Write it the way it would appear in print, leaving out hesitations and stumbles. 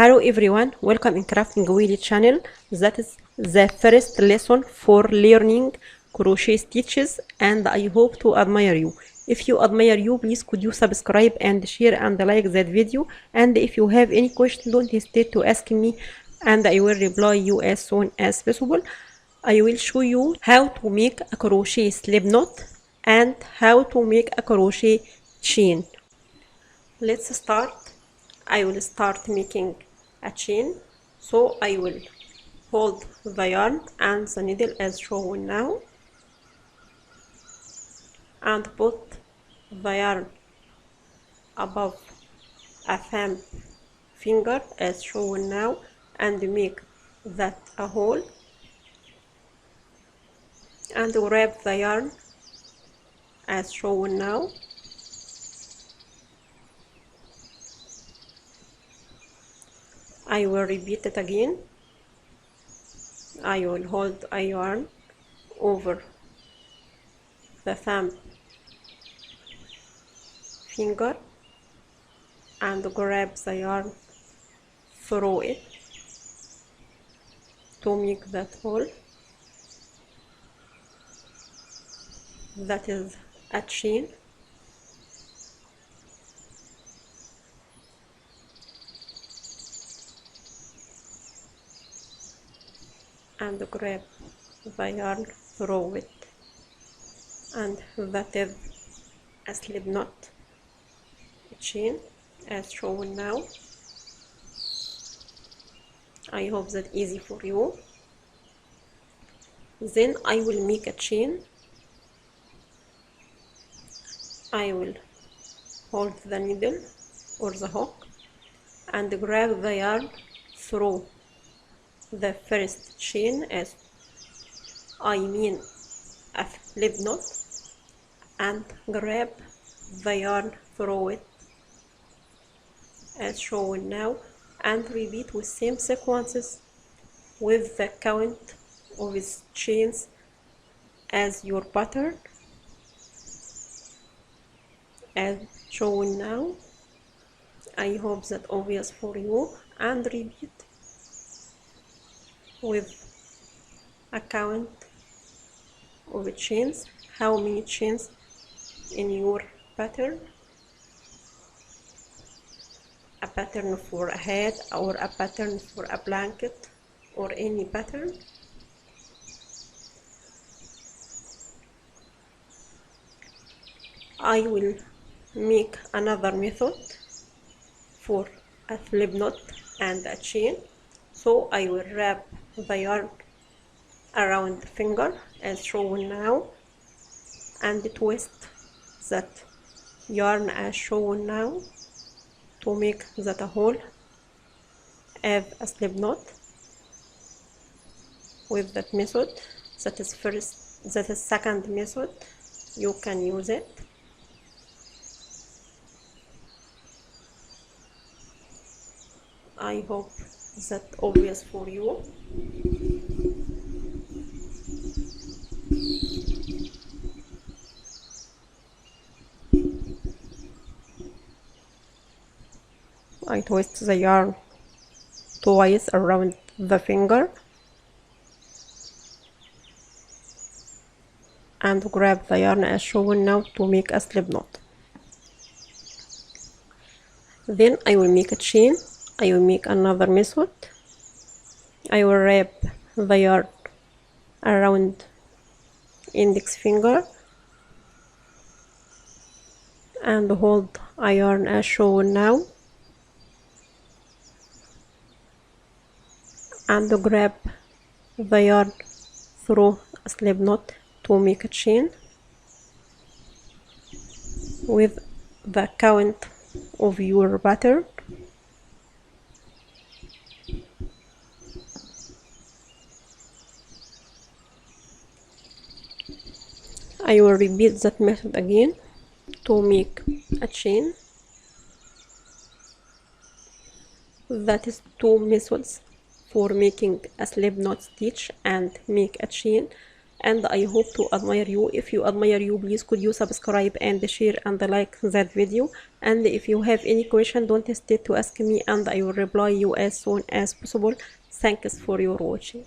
Hello everyone, welcome in Crafting Wheelie channel. That is the first lesson for learning crochet stitches, and I hope to admire you. If you admire you, please could you subscribe and share and like that video, and if you have any question, don't hesitate to ask me and I will reply you as soon as possible. I will show you how to make a crochet slip knot and how to make a crochet chain. Let's start. I will start making a chain, so I will hold the yarn and the needle as shown now and put the yarn above a thumb finger as shown now and make that a hole and wrap the yarn as shown now. I will repeat it again. I will hold a yarn over the thumb finger and grab the yarn through it to make that hole. That is a chain. And grab the yarn through it, and that is a slip knot chain as shown now. I hope that easy for you. Then I will make a chain. I will hold the needle or the hook and grab the yarn through the first chain, as I mean a slip knot, and grab the yarn through it as shown now, and repeat with same sequences with the count of its chains as your pattern as shown now. I hope that obvious for you, and repeat with a count of chains, how many chains in your pattern, a pattern for a head or a pattern for a blanket or any pattern. I will make another method for a slip knot and a chain, so I will wrap the yarn around the finger as shown now and twist that yarn as shown now to make that a hole as a slip knot. With that method, that is second method, you can use it. I hope that obvious for you. I twist the yarn twice around the finger and grab the yarn as shown now to make a slip knot. Then I will make a chain. I will make another method. I will wrap the yarn around index finger and hold a yarn as shown now and grab the yarn through a slip knot to make a chain with the count of your pattern. I will repeat that method again to make a chain. That is two methods for making a slip knot stitch and make a chain. and I hope to admire you. If you admire you, please could you subscribe and share and like that video. And if you have any question, don't hesitate to ask me and I will reply you as soon as possible. Thanks for your watching.